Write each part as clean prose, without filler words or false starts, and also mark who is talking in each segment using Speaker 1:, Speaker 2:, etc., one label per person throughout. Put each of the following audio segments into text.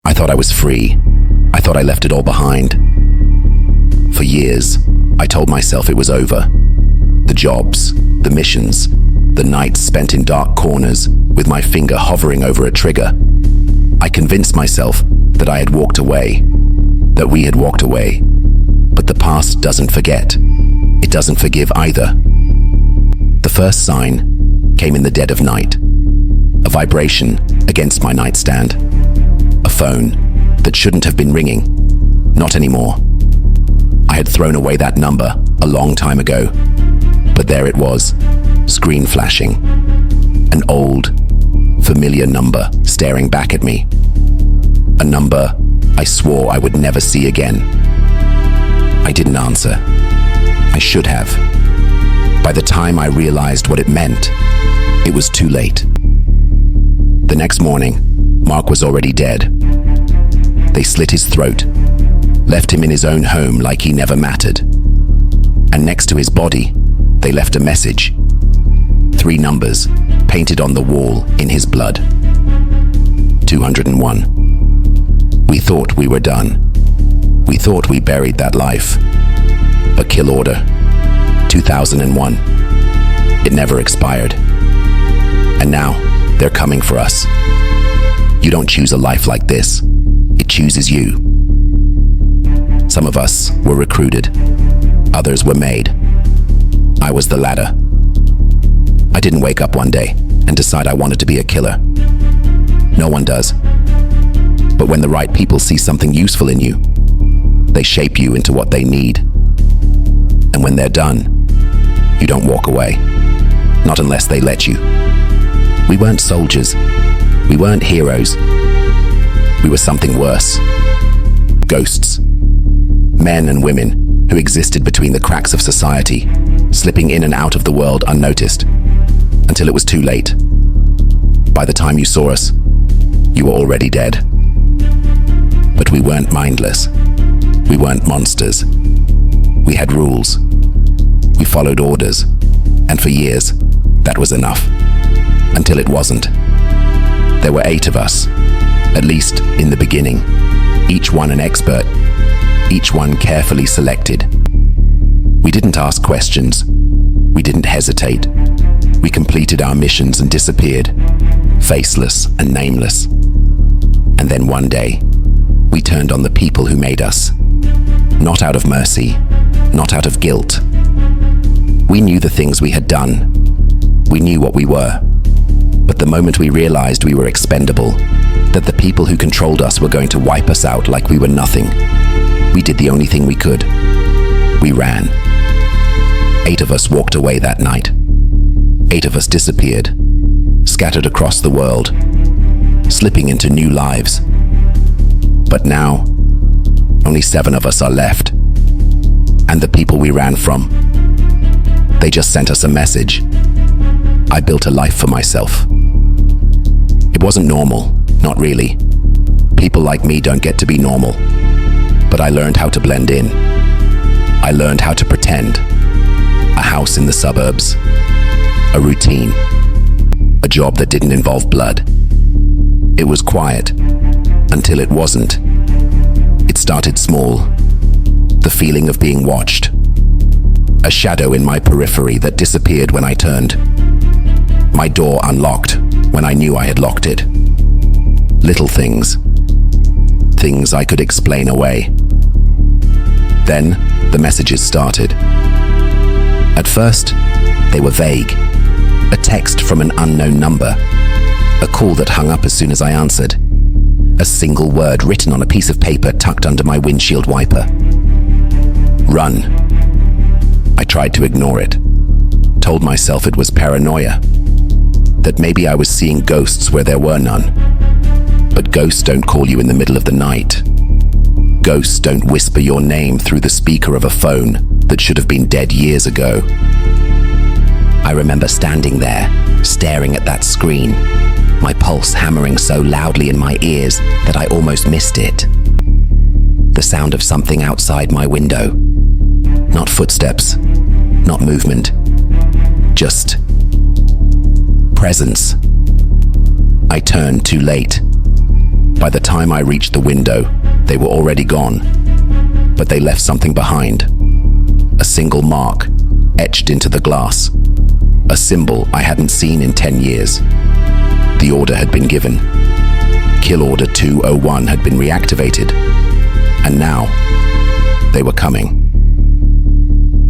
Speaker 1: I thought I was free. I thought I left it all behind. For years, I told myself it was over. The jobs, the missions, the nights spent in dark corners with my finger hovering over a trigger. I convinced myself that I had walked away, that we had walked away. But the past doesn't forget. It doesn't forgive either. The first sign came in the dead of night. A vibration against my nightstand. A phone that shouldn't have been ringing. Not anymore. I had thrown away that number a long time ago. But there it was, screen flashing. An old, familiar number staring back at me. A number I swore I would never see again. I didn't answer. I should have. By the time I realized what it meant, it was too late. The next morning, Mark was already dead. They slit his throat, left him in his own home like he never mattered. And next to his body, they left a message. 3 numbers painted on the wall in his blood. 201. We thought we were done. We thought we buried that life. A kill order. 2001. It never expired. And now, they're coming for us. You don't choose a life like this. It chooses you. Some of us were recruited. Others were made. I was the latter. I didn't wake up one day and decide I wanted to be a killer. No one does. But when the right people see something useful in you, they shape you into what they need. And when they're done, you don't walk away. Not unless they let you. We weren't soldiers. We weren't heroes. We were something worse. Ghosts. Men and women who existed between the cracks of society, slipping in and out of the world unnoticed, until it was too late. By the time you saw us, you were already dead. But we weren't mindless. We weren't monsters. We had rules. We followed orders. And for years, that was enough. Until it wasn't. There were 8 of us, at least in the beginning, each one an expert, each one carefully selected. We didn't ask questions. We didn't hesitate. We completed our missions and disappeared, faceless and nameless. And then one day, we turned on the people who made us. Not out of mercy, not out of guilt. We knew the things we had done. We knew what we were. But the moment we realized we were expendable, that the people who controlled us were going to wipe us out like we were nothing, we did the only thing we could. We ran. 8 of us walked away that night. 8 of us disappeared, scattered across the world, slipping into new lives. But now, only 7 of us are left. And the people we ran from, they just sent us a message. I built a life for myself. It wasn't normal, not really. People like me don't get to be normal. But I learned how to blend in. I learned how to pretend. A house in the suburbs. A routine. A job that didn't involve blood. It was quiet. Until it wasn't. It started small. The feeling of being watched. A shadow in my periphery that disappeared when I turned. My door unlocked when I knew I had locked it. Little things. Things I could explain away. Then the messages started. At first, they were vague. A text from an unknown number. A call that hung up as soon as I answered. A single word written on a piece of paper tucked under my windshield wiper. Run. I tried to ignore it. Told myself it was paranoia. That maybe I was seeing ghosts where there were none. But ghosts don't call you in the middle of the night. Ghosts don't whisper your name through the speaker of a phone that should have been dead years ago. I remember standing there, staring at that screen, my pulse hammering so loudly in my ears that I almost missed it. The sound of something outside my window. Not footsteps, not movement, just presence. I turned too late. By the time I reached the window, they were already gone. But they left something behind. A single mark, etched into the glass. A symbol I hadn't seen in 10 years. The order had been given. Kill Order 201 had been reactivated. And now, they were coming.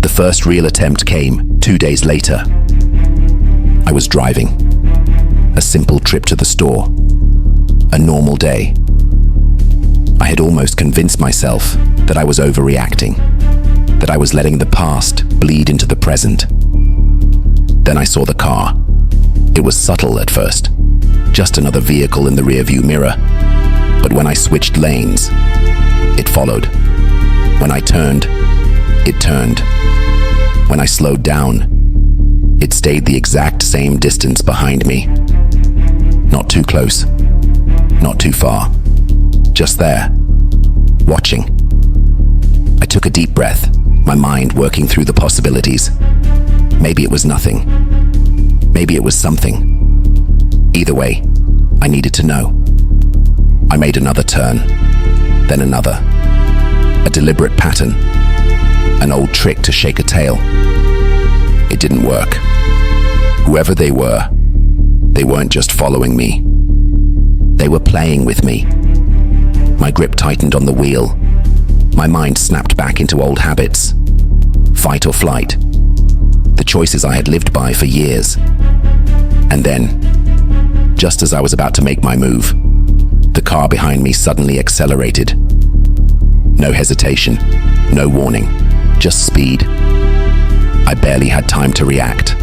Speaker 1: The first real attempt came 2 days later. I was driving. A simple trip to the store. A normal day. I had almost convinced myself that I was overreacting, that I was letting the past bleed into the present. Then I saw the car. It was subtle at first, just another vehicle in the rearview mirror. But when I switched lanes, it followed. When I turned, it turned. When I slowed down, it stayed the exact same distance behind me. Not too close, not too far. Just there, watching. I took a deep breath, my mind working through the possibilities. Maybe it was nothing. Maybe it was something. Either way, I needed to know. I made another turn, then another. A deliberate pattern, an old trick to shake a tail. It didn't work. Whoever they weren't just following me. They were playing with me. My grip tightened on the wheel. My mind snapped back into old habits. Fight or flight. The choices I had lived by for years. And then, just as I was about to make my move, the car behind me suddenly accelerated. No hesitation, no warning, just speed. I barely had time to react.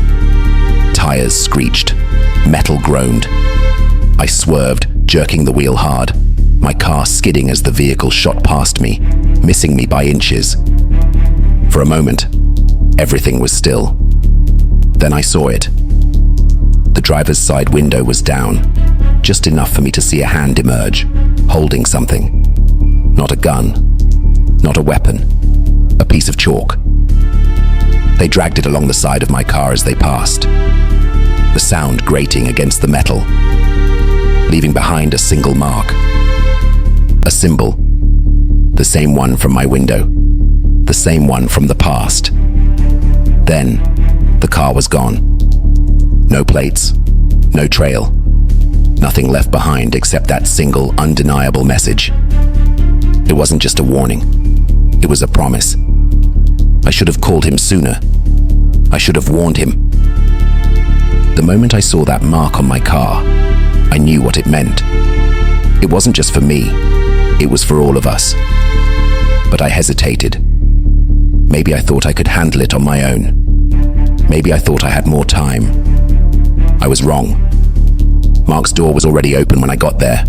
Speaker 1: Tires screeched, metal groaned. I swerved, jerking the wheel hard, my car skidding as the vehicle shot past me, missing me by inches. For a moment, everything was still. Then I saw it. The driver's side window was down, just enough for me to see a hand emerge, holding something. Not a gun, not a weapon, a piece of chalk. They dragged it along the side of my car as they passed, the sound grating against the metal, leaving behind a single mark. A symbol, the same one from my window, the same one from the past. Then, the car was gone. No plates, no trail, nothing left behind except that single, undeniable message. It wasn't just a warning, it was a promise. I should have called him sooner. I should have warned him. The moment I saw that mark on my car, I knew what it meant. It wasn't just for me, it was for all of us. But I hesitated. Maybe I thought I could handle it on my own. Maybe I thought I had more time. I was wrong. Mark's door was already open when I got there.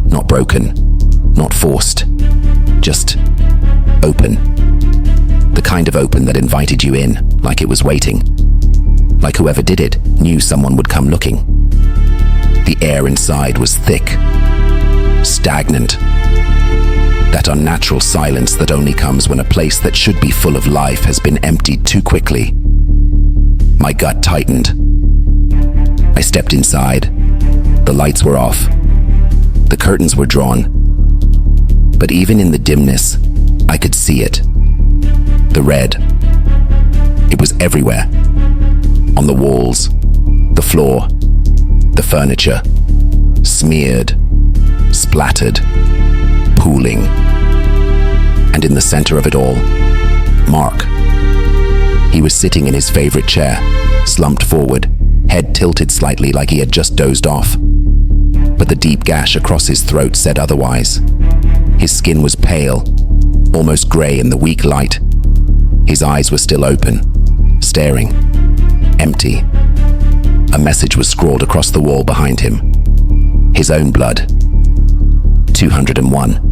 Speaker 1: Not broken, not forced, just open. The kind of open that invited you in, like it was waiting. Like whoever did it knew someone would come looking. The air inside was thick, stagnant. That unnatural silence that only comes when a place that should be full of life has been emptied too quickly. My gut tightened. I stepped inside. The lights were off. The curtains were drawn. But even in the dimness, I could see it. The red. It was everywhere. On the walls, the floor, the furniture. Smeared, splattered, pooling. And in the center of it all, Mark. He was sitting in his favorite chair, slumped forward, head tilted slightly like he had just dozed off. But the deep gash across his throat said otherwise. His skin was pale, almost gray in the weak light. His eyes were still open, staring, empty. A message was scrawled across the wall behind him. His own blood. 201.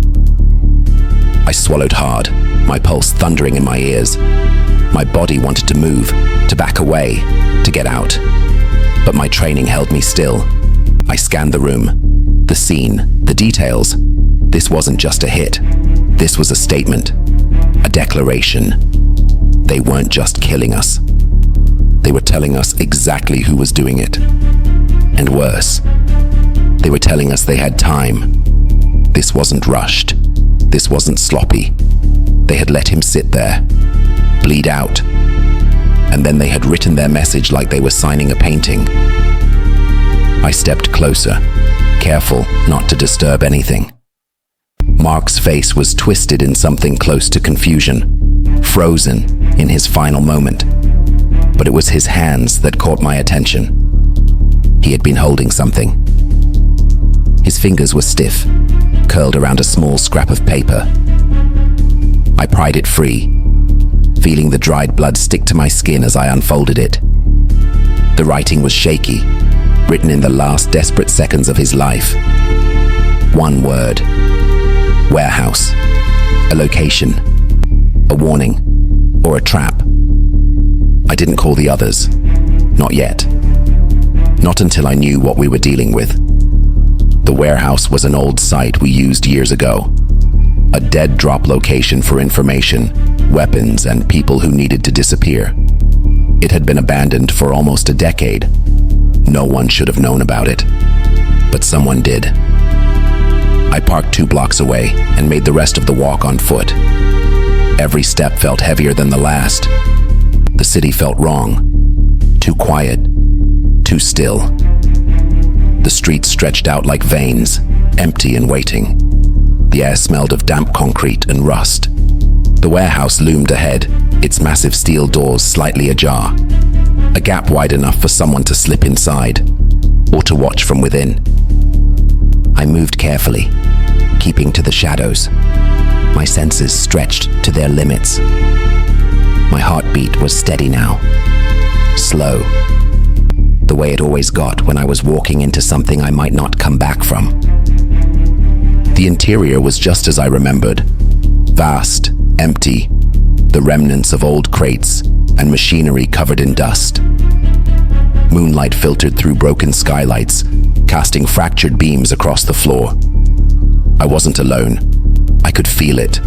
Speaker 1: I swallowed hard, my pulse thundering in my ears. My body wanted to move, to back away, to get out. But my training held me still. I scanned the room, the scene, the details. This wasn't just a hit. This was a statement, a declaration. They weren't just killing us. They were telling us exactly who was doing it. And worse, they were telling us they had time. This wasn't rushed. This wasn't sloppy. They had let him sit there, bleed out, and then they had written their message like they were signing a painting. I stepped closer, careful not to disturb anything. Mark's face was twisted in something close to confusion, frozen in his final moment. But it was his hands that caught my attention. He had been holding something. His fingers were stiff, curled around a small scrap of paper. I pried it free, feeling the dried blood stick to my skin as I unfolded it. The writing was shaky, written in the last desperate seconds of his life. One word: warehouse. A location, a warning, or a trap. I didn't call the others. Not yet. Not until I knew what we were dealing with. The warehouse was an old site we used years ago. A dead drop location for information, weapons, and people who needed to disappear. It had been abandoned for almost a decade. No one should have known about it. But someone did. I parked 2 blocks away and made the rest of the walk on foot. Every step felt heavier than the last. The city felt wrong. Too quiet. Too still. The streets stretched out like veins, empty and waiting. The air smelled of damp concrete and rust. The warehouse loomed ahead, its massive steel doors slightly ajar. A gap wide enough for someone to slip inside, or to watch from within. I moved carefully, keeping to the shadows. My senses stretched to their limits. My heartbeat was steady now. Slow. The way it always got when I was walking into something I might not come back from. The interior was just as I remembered. Vast, empty, the remnants of old crates and machinery covered in dust. Moonlight filtered through broken skylights, casting fractured beams across the floor. I wasn't alone. I could feel it.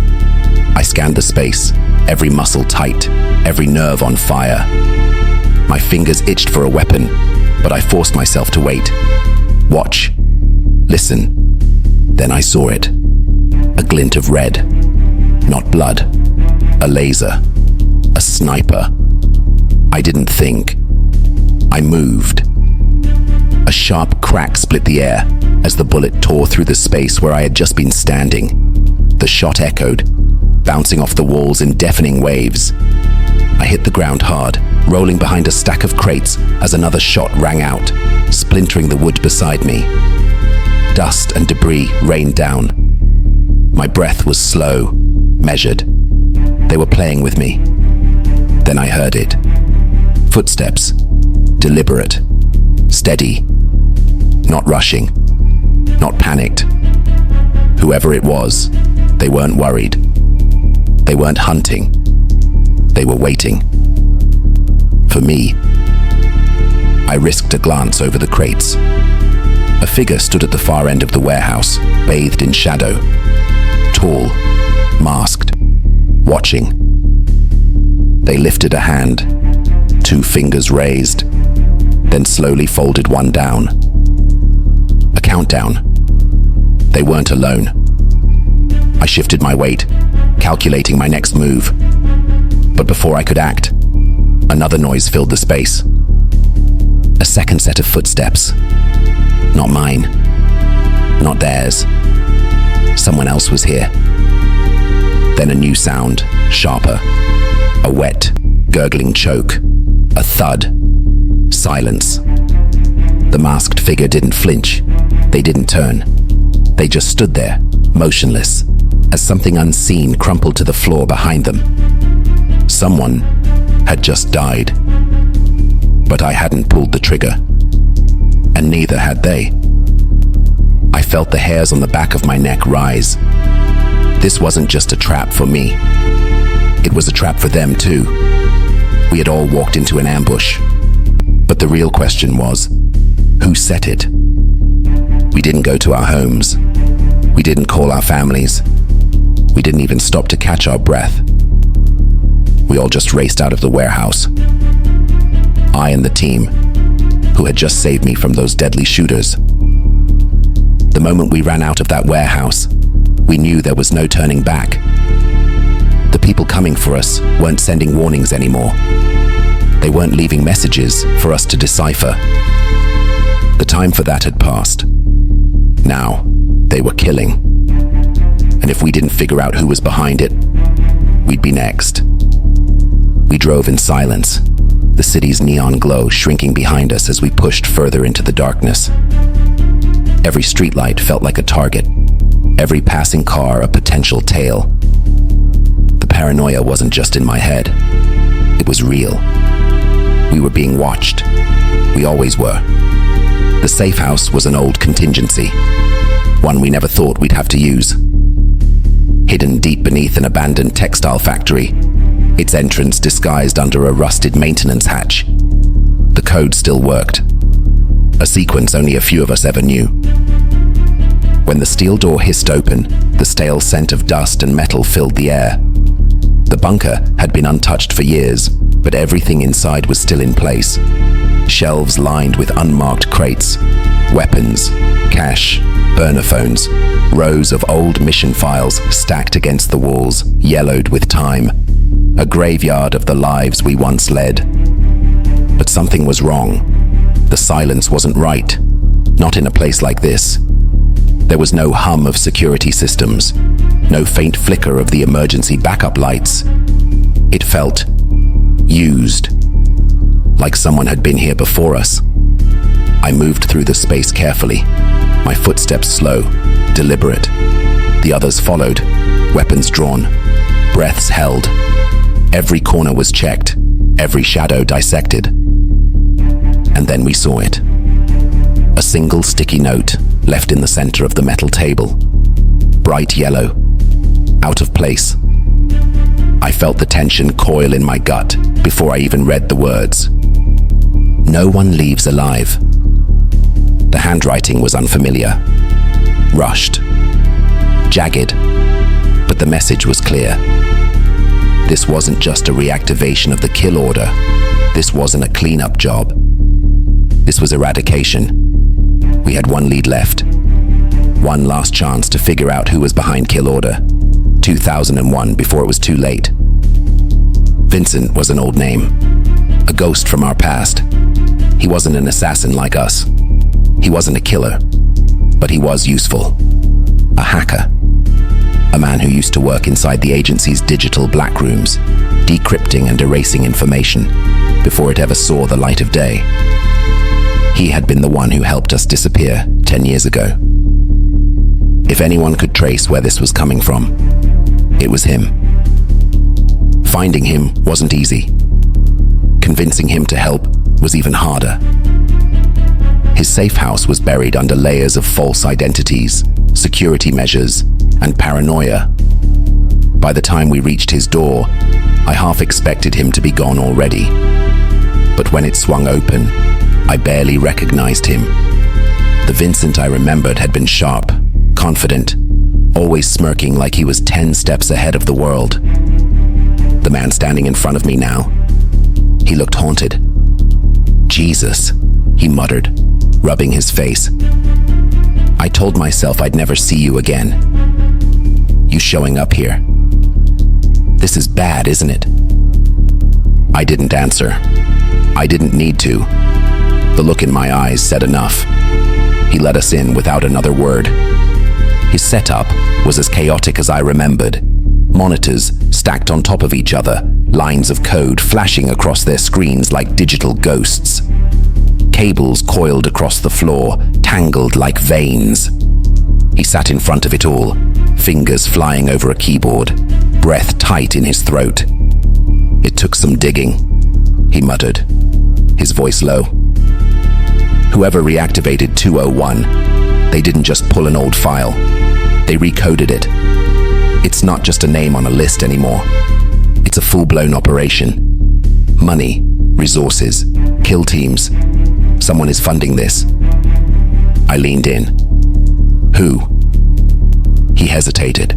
Speaker 1: I scanned the space, every muscle tight, every nerve on fire. My fingers itched for a weapon, but I forced myself to wait. Watch. Listen. Then I saw it. A glint of red. Not blood. A laser. A sniper. I didn't think. I moved. A sharp crack split the air as the bullet tore through the space where I had just been standing. The shot echoed, bouncing off the walls in deafening waves. I hit the ground hard, rolling behind a stack of crates as another shot rang out, splintering the wood beside me. Dust and debris rained down. My breath was slow, measured. They were playing with me. Then I heard it. Footsteps. Deliberate. Steady. Not rushing. Not panicked. Whoever it was, they weren't worried. They weren't hunting. They were waiting. For me. I risked a glance over the crates. A figure stood at the far end of the warehouse, bathed in shadow. Tall, masked, watching. They lifted a hand, 2 fingers raised, then slowly folded one down. A countdown. They weren't alone. I shifted my weight, calculating my next move. But before I could act, another noise filled the space. A second set of footsteps. Not mine. Not theirs. Someone else was here. Then a new sound, sharper. A wet, gurgling choke. A thud. Silence. The masked figure didn't flinch. They didn't turn. They just stood there, motionless, as something unseen crumpled to the floor behind them. Someone had just died. But I hadn't pulled the trigger. And neither had they. I felt the hairs on the back of my neck rise. This wasn't just a trap for me. It was a trap for them too. We had all walked into an ambush. But the real question was, who set it? We didn't go to our homes. We didn't call our families. We didn't even stop to catch our breath. We all just raced out of the warehouse. I and the team, who had just saved me from those deadly shooters. The moment we ran out of that warehouse, we knew there was no turning back. The people coming for us weren't sending warnings anymore. They weren't leaving messages for us to decipher. The time for that had passed. Now, they were killing. And if we didn't figure out who was behind it, we'd be next. We drove in silence, the city's neon glow shrinking behind us as we pushed further into the darkness. Every streetlight felt like a target, every passing car a potential tail. The paranoia wasn't just in my head, it was real. We were being watched. We always were. The safe house was an old contingency, one we never thought we'd have to use. Hidden deep beneath an abandoned textile factory, its entrance disguised under a rusted maintenance hatch. The code still worked, a sequence only a few of us ever knew. When the steel door hissed open, the stale scent of dust and metal filled the air. The bunker had been untouched for years, but everything inside was still in place. Shelves lined with unmarked crates, weapons, cash, burner phones, rows of old mission files stacked against the walls, yellowed with time. A graveyard of the lives we once led. But something was wrong. The silence wasn't right. Not in a place like this. There was no hum of security systems, no faint flicker of the emergency backup lights. It felt used, like someone had been here before us. I moved through the space carefully, my footsteps slow, deliberate. The others followed, weapons drawn, breaths held. Every corner was checked, every shadow dissected. And then we saw it. A single sticky note left in the center of the metal table. Bright yellow, out of place. I felt the tension coil in my gut before I even read the words. No one leaves alive. The handwriting was unfamiliar, rushed, jagged, but the message was clear. This wasn't just a reactivation of the kill order. This wasn't a cleanup job. This was eradication. We had one lead left. One last chance to figure out who was behind kill order. 2001, before it was too late. Vincent was an old name, a ghost from our past. He wasn't an assassin like us. He wasn't a killer, but he was useful. A hacker. A man who used to work inside the agency's digital black rooms, decrypting and erasing information before it ever saw the light of day. He had been the one who helped us disappear 10 years ago. If anyone could trace where this was coming from, it was him. Finding him wasn't easy. Convincing him to help was even harder. His safe house was buried under layers of false identities, security measures, and paranoia. By the time we reached his door, I half expected him to be gone already. But when it swung open, I barely recognized him. The Vincent I remembered had been sharp, confident, always smirking like he was 10 steps ahead of the world. The man standing in front of me now, he looked haunted. Jesus, he muttered, rubbing his face. I told myself I'd never see you again. You showing up here. This is bad, isn't it? I didn't answer. I didn't need to. The look in my eyes said enough. He let us in without another word. His setup was as chaotic as I remembered. Monitors stacked on top of each other, lines of code flashing across their screens like digital ghosts. Cables coiled across the floor, tangled like veins. He sat in front of it all, fingers flying over a keyboard, breath tight in his throat. It took some digging, he muttered, his voice low. Whoever reactivated 201, they didn't just pull an old file. They recoded it. It's not just a name on a list anymore. It's a full-blown operation. Money, resources, kill teams. Someone is funding this. I leaned in. Who? He hesitated.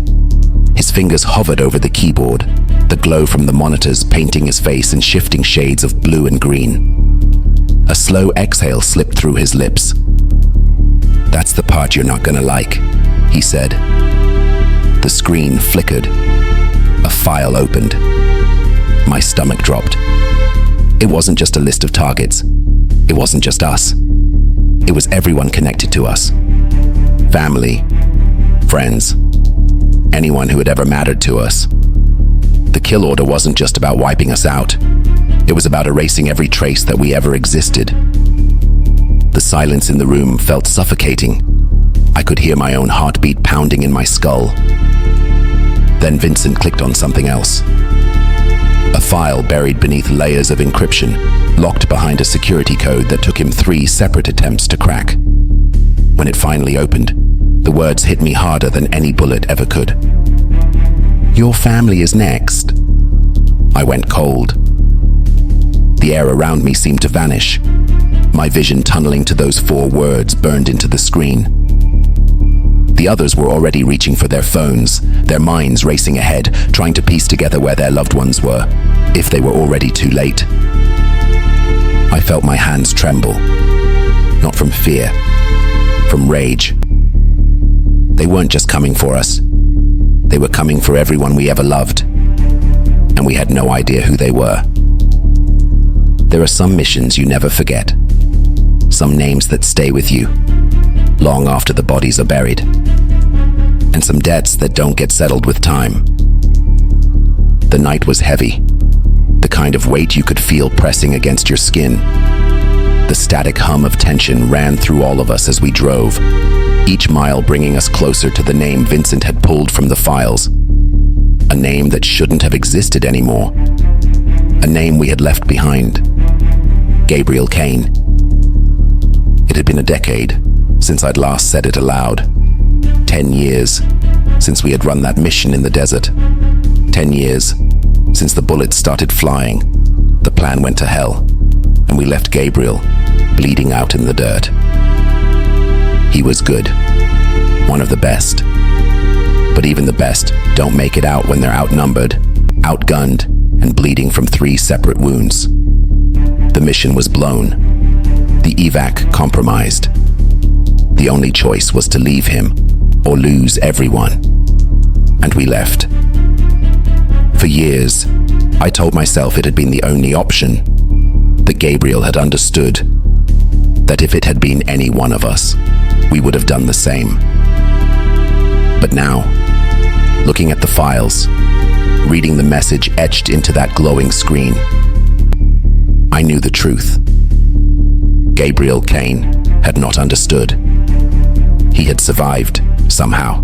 Speaker 1: His fingers hovered over the keyboard, the glow from the monitors painting his face in shifting shades of blue and green. A slow exhale slipped through his lips. "That's the part you're not gonna like," he said. The screen flickered. A file opened. My stomach dropped. It wasn't just a list of targets. It wasn't just us. It was everyone connected to us. Family, friends, anyone who had ever mattered to us. The kill order wasn't just about wiping us out. It was about erasing every trace that we ever existed. The silence in the room felt suffocating. I could hear my own heartbeat pounding in my skull. Then Vincent clicked on something else. A file buried beneath layers of encryption, locked behind a security code that took him 3 separate attempts to crack. When it finally opened, the words hit me harder than any bullet ever could. "Your family is next." I went cold. The air around me seemed to vanish, my vision tunneling to those 4 words burned into the screen. The others were already reaching for their phones, their minds racing ahead, trying to piece together where their loved ones were, if they were already too late. I felt my hands tremble, not from fear, from rage. They weren't just coming for us. They were coming for everyone we ever loved, and we had no idea who they were. There are some missions you never forget, some names that stay with you long after the bodies are buried, and some debts that don't get settled with time. The night was heavy, the kind of weight you could feel pressing against your skin. The static hum of tension ran through all of us as we drove, each mile bringing us closer to the name Vincent had pulled from the files. A name that shouldn't have existed anymore. A name we had left behind. Gabriel Kane. It had been a decade since I'd last said it aloud. 10 years since we had run that mission in the desert. 10 years since the bullets started flying, the plan went to hell, and we left Gabriel bleeding out in the dirt. He was good, one of the best. But even the best don't make it out when they're outnumbered, outgunned, and bleeding from 3 separate wounds. The mission was blown. The evac compromised. The only choice was to leave him or lose everyone. And we left. For years, I told myself it had been the only option, that Gabriel had understood, that if it had been any one of us, we would have done the same. But now, looking at the files, reading the message etched into that glowing screen, I knew the truth. Gabriel Kane had not understood. He had survived, somehow.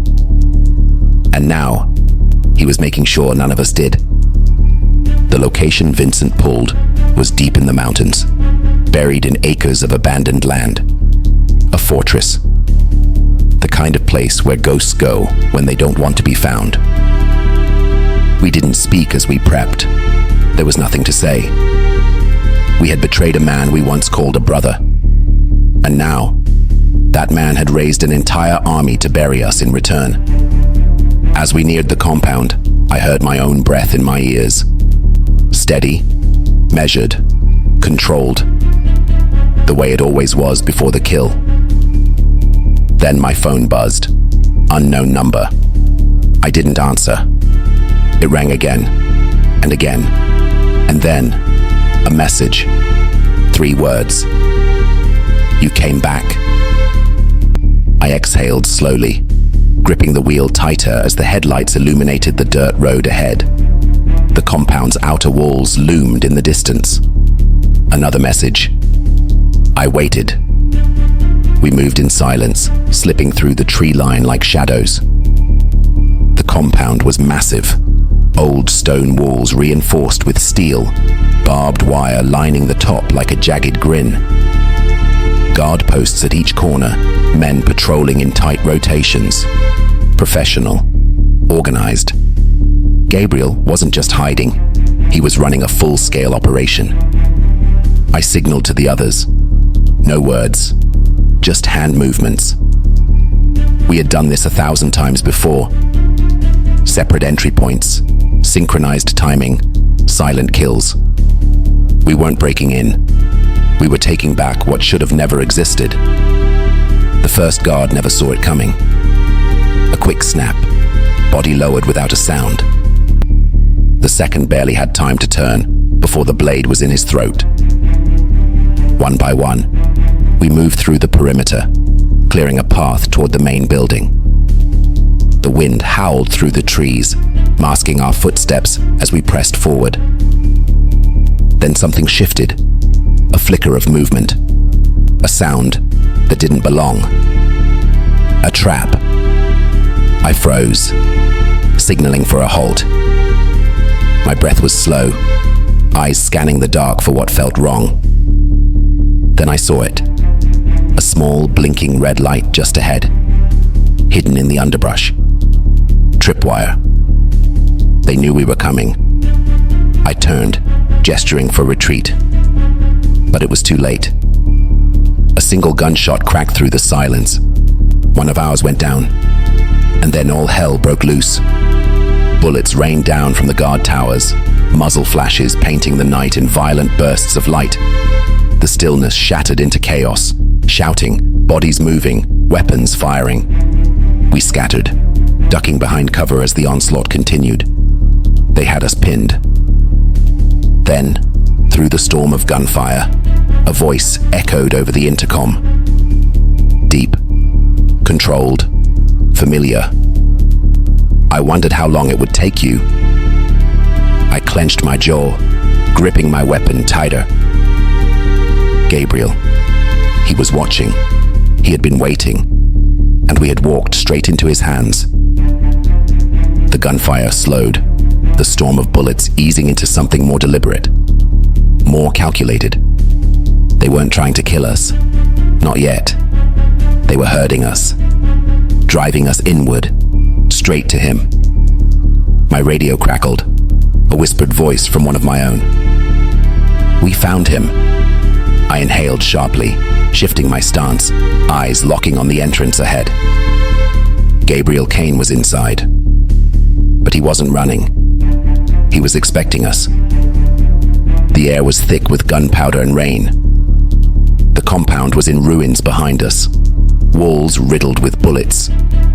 Speaker 1: And now, he was making sure none of us did. The location Vincent pulled was deep in the mountains, buried in acres of abandoned land. A fortress. The kind of place where ghosts go when they don't want to be found. We didn't speak as we prepped. There was nothing to say. We had betrayed a man we once called a brother. And now, that man had raised an entire army to bury us in return. As we neared the compound, I heard my own breath in my ears. Steady, measured, controlled. The way it always was before the kill. Then my phone buzzed. Unknown number. I didn't answer. It rang again, and again, and then a message. 3 words. You came back. I exhaled slowly, gripping the wheel tighter as the headlights illuminated the dirt road ahead. The compound's outer walls loomed in the distance. Another message. I waited. We moved in silence, slipping through the tree line like shadows. The compound was massive. Old stone walls reinforced with steel, barbed wire lining the top like a jagged grin. Guard posts at each corner, men patrolling in tight rotations. Professional, organized. Gabriel wasn't just hiding, he was running a full-scale operation. I signaled to the others. No words, just hand movements. We had done this 1,000 times before. Separate entry points, synchronized timing, silent kills. We weren't breaking in. We were taking back what should have never existed. The first guard never saw it coming. A quick snap, body lowered without a sound. The second barely had time to turn before the blade was in his throat. One by one, we moved through the perimeter, clearing a path toward the main building. The wind howled through the trees, masking our footsteps as we pressed forward. Then something shifted, a flicker of movement, a sound that didn't belong. A trap. I froze, signaling for a halt. My breath was slow, eyes scanning the dark for what felt wrong. Then I saw it. A small, blinking red light just ahead, hidden in the underbrush. Tripwire. They knew we were coming. I turned, gesturing for retreat. But it was too late. A single gunshot cracked through the silence. One of ours went down, and then all hell broke loose. Bullets rained down from the guard towers, muzzle flashes painting the night in violent bursts of light. The stillness shattered into chaos, shouting, bodies moving, weapons firing. We scattered, ducking behind cover as the onslaught continued. They had us pinned. Then, through the storm of gunfire, a voice echoed over the intercom. Deep, controlled, familiar. I wondered how long it would take you. I clenched my jaw, gripping my weapon tighter. Gabriel. He was watching. He had been waiting, and we had walked straight into his hands. The gunfire slowed, the storm of bullets easing into something more deliberate, more calculated. They weren't trying to kill us. Not yet. They were herding us, driving us inward, straight to him. My radio crackled, a whispered voice from one of my own. We found him. I inhaled sharply, shifting my stance, eyes locking on the entrance ahead. Gabriel Kane was inside, but he wasn't running. He was expecting us. The air was thick with gunpowder and rain. The compound was in ruins behind us, walls riddled with bullets,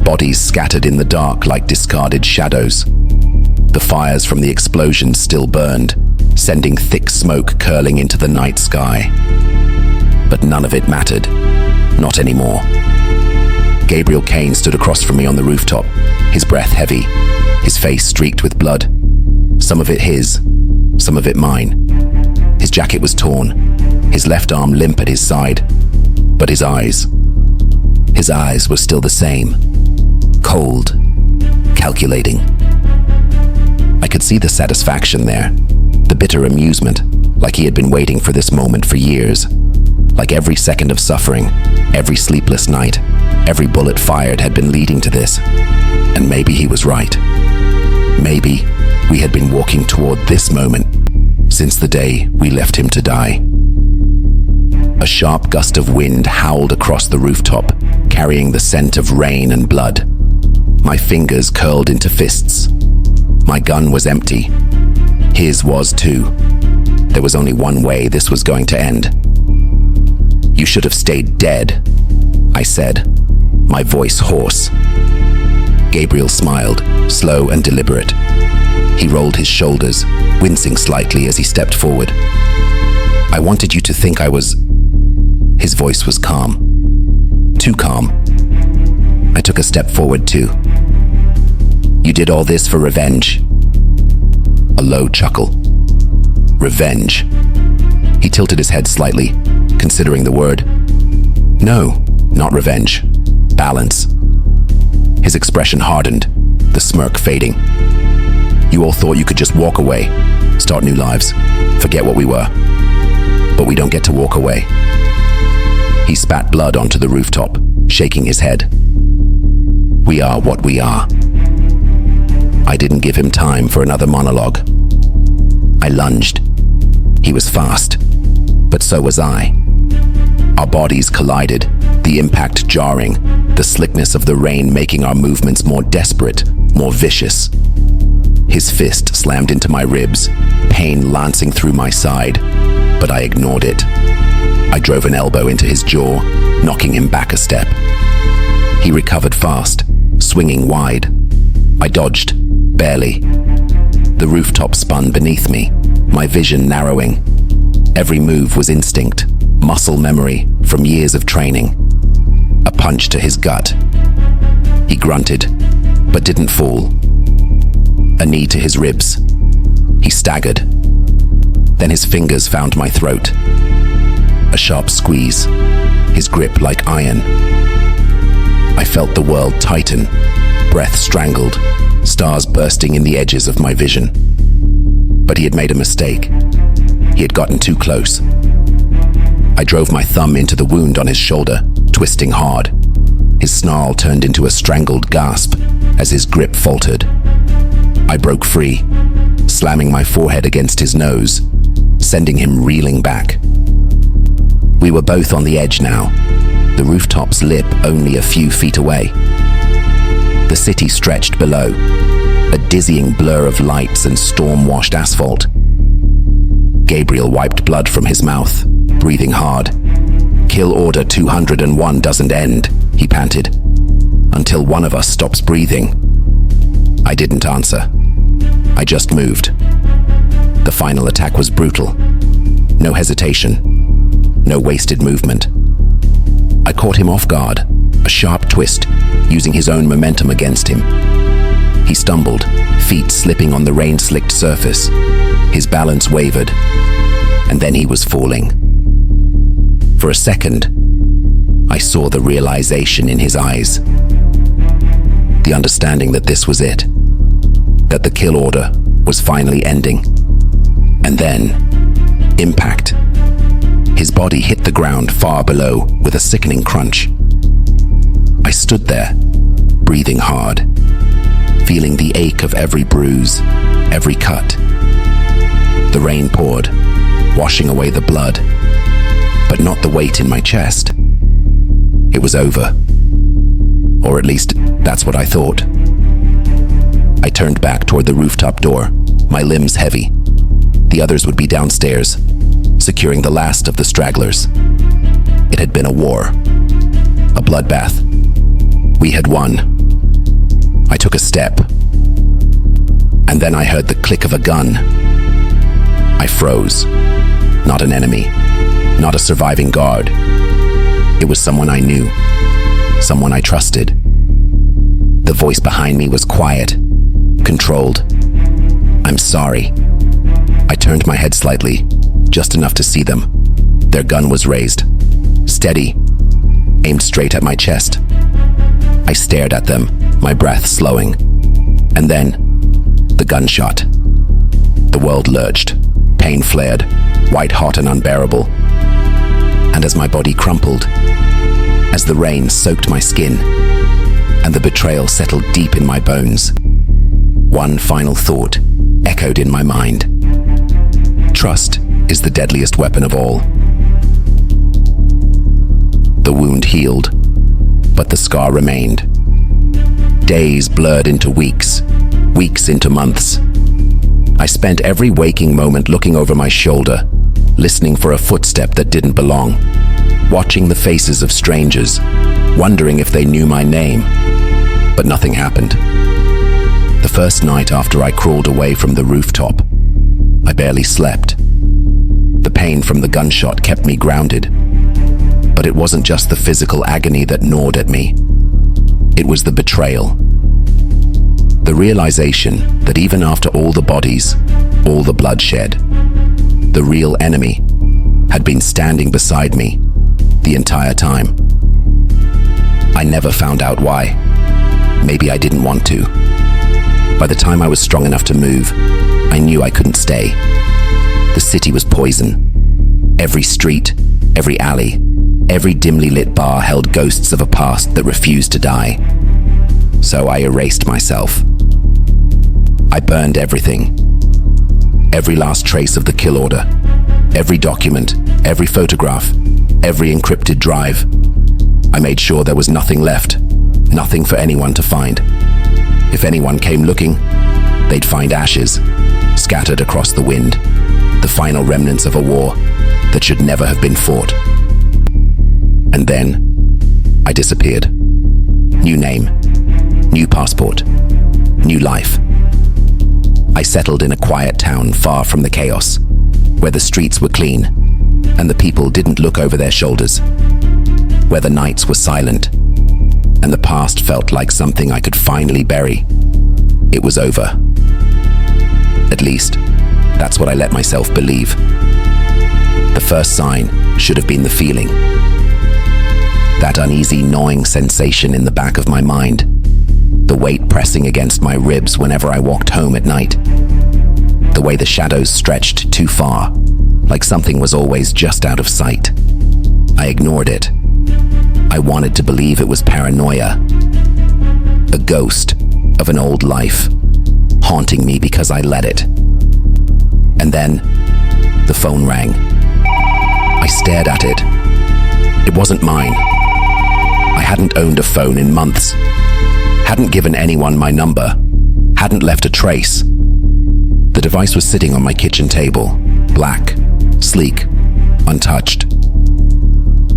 Speaker 1: bodies scattered in the dark like discarded shadows. The fires from the explosions still burned, sending thick smoke curling into the night sky. But none of it mattered. Not anymore. Gabriel Kane stood across from me on the rooftop, his breath heavy, his face streaked with blood. Some of it his, some of it mine. His jacket was torn, his left arm limp at his side, but his eyes were still the same. Cold, calculating. I could see the satisfaction there, the bitter amusement, like he had been waiting for this moment for years. Like every second of suffering, every sleepless night, every bullet fired had been leading to this. And maybe he was right. Maybe we had been walking toward this moment since the day we left him to die. A sharp gust of wind howled across the rooftop, carrying the scent of rain and blood. My fingers curled into fists. My gun was empty. His was too. There was only one way this was going to end. You should have stayed dead, I said, my voice hoarse. Gabriel smiled, slow and deliberate. He rolled his shoulders, wincing slightly as he stepped forward. I wanted you to think I was... His voice was calm. Too calm. I took a step forward too. You did all this for revenge. A low chuckle. Revenge. He tilted his head slightly, considering the word. No, not revenge. Balance. His expression hardened, the smirk fading. You all thought you could just walk away, start new lives, forget what we were. But we don't get to walk away. He spat blood onto the rooftop, shaking his head. We are what we are. I didn't give him time for another monologue. I lunged. He was fast, but so was I. Our bodies collided, the impact jarring, the slickness of the rain making our movements more desperate, more vicious. His fist slammed into my ribs, pain lancing through my side, but I ignored it. I drove an elbow into his jaw, knocking him back a step. He recovered fast, swinging wide. I dodged, barely. The rooftop spun beneath me, my vision narrowing. Every move was instinct, muscle memory from years of training. A punch to his gut. He grunted, but didn't fall. A knee to his ribs. He staggered. Then his fingers found my throat. A sharp squeeze, his grip like iron. I felt the world tighten, breath strangled, stars bursting in the edges of my vision. But he had made a mistake. He had gotten too close. I drove my thumb into the wound on his shoulder, twisting hard. His snarl turned into a strangled gasp as his grip faltered. I broke free, slamming my forehead against his nose, sending him reeling back. We were both on the edge now, the rooftop's lip only a few feet away. The city stretched below, a dizzying blur of lights and storm-washed asphalt. Gabriel wiped blood from his mouth, breathing hard. "Kill Order 201 doesn't end," he panted, "until one of us stops breathing." I didn't answer. I just moved. The final attack was brutal. No hesitation. No wasted movement. I caught him off guard, a sharp twist, using his own momentum against him. He stumbled, feet slipping on the rain-slicked surface. His balance wavered, and then he was falling. For a second, I saw the realization in his eyes. The understanding that this was it, that the kill order was finally ending. And then, impact. His body hit the ground far below with a sickening crunch. I stood there, breathing hard, feeling the ache of every bruise, every cut. The rain poured, washing away the blood, but not the weight in my chest. It was over. Or at least, that's what I thought. I turned back toward the rooftop door, my limbs heavy. The others would be downstairs, securing the last of the stragglers. It had been a war, a bloodbath. We had won. I took a step, and then I heard the click of a gun. I froze. Not an enemy, not a surviving guard. It was someone I knew, someone I trusted. The voice behind me was quiet, controlled. "I'm sorry." I turned my head slightly, just enough to see them. Their gun was raised, steady, aimed straight at my chest. I stared at them, my breath slowing. And then, the gunshot. The world lurched, pain flared, white-hot and unbearable. And as my body crumpled, as the rain soaked my skin, and the betrayal settled deep in my bones, one final thought echoed in my mind. Trust is the deadliest weapon of all. The wound healed, but the scar remained. Days blurred into weeks, weeks into months. I spent every waking moment looking over my shoulder, listening for a footstep that didn't belong, watching the faces of strangers, wondering if they knew my name. But nothing happened. The first night after I crawled away from the rooftop, I barely slept. The pain from the gunshot kept me grounded. But it wasn't just the physical agony that gnawed at me. It was the betrayal. The realization that even after all the bodies, all the bloodshed, the real enemy had been standing beside me the entire time. I never found out why. Maybe I didn't want to. By the time I was strong enough to move, I knew I couldn't stay. The city was poison. Every street, every alley, every dimly lit bar held ghosts of a past that refused to die. So I erased myself. I burned everything. Every last trace of the kill order. Every document, every photograph, every encrypted drive. I made sure there was nothing left, nothing for anyone to find. If anyone came looking, they'd find ashes, scattered across the wind, the final remnants of a war that should never have been fought. And then, I disappeared. New name, new passport, new life. I settled in a quiet town far from the chaos, where the streets were clean and the people didn't look over their shoulders, where the nights were silent and the past felt like something I could finally bury. It was over. At least, that's what I let myself believe. The first sign should have been the feeling. That uneasy, gnawing sensation in the back of my mind. The weight pressing against my ribs whenever I walked home at night. The way the shadows stretched too far, like something was always just out of sight. I ignored it. I wanted to believe it was paranoia. A ghost of an old life, haunting me because I let it. And then, the phone rang. I stared at it. It wasn't mine. I hadn't owned a phone in months. Hadn't given anyone my number. Hadn't left a trace. The device was sitting on my kitchen table, black, sleek, untouched.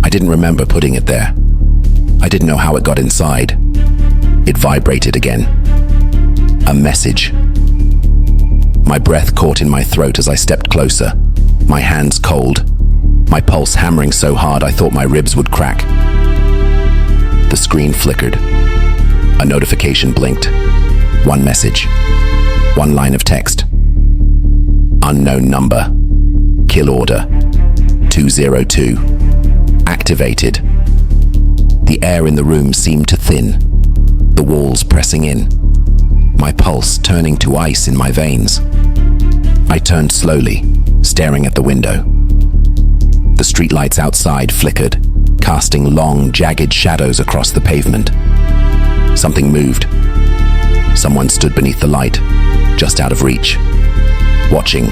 Speaker 1: I didn't remember putting it there. I didn't know how it got inside. It vibrated again. A message. My breath caught in my throat as I stepped closer, my hands cold, my pulse hammering so hard I thought my ribs would crack. The screen flickered. A notification blinked. One message. One line of text. Unknown number. Kill order. 202. Activated. The air in the room seemed to thin, the walls pressing in, my pulse turning to ice in my veins. I turned slowly, staring at the window. The streetlights outside flickered, casting long, jagged shadows across the pavement. Something moved. Someone stood beneath the light, just out of reach, watching,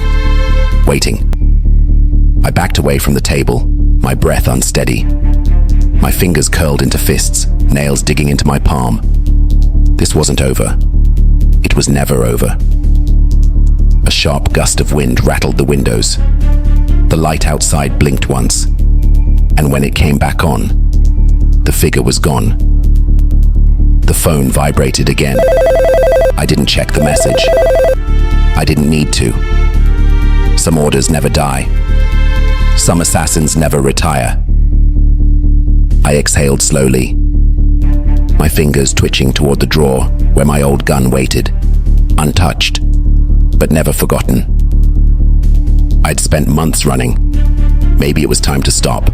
Speaker 1: waiting. I backed away from the table, my breath unsteady. My fingers curled into fists, nails digging into my palm. This wasn't over. It was never over. A sharp gust of wind rattled the windows. The light outside blinked once, and when it came back on, the figure was gone. The phone vibrated again. I didn't check the message. I didn't need to. Some orders never die. Some assassins never retire. I exhaled slowly, my fingers twitching toward the drawer where my old gun waited, untouched, but never forgotten. I'd spent months running. Maybe it was time to stop.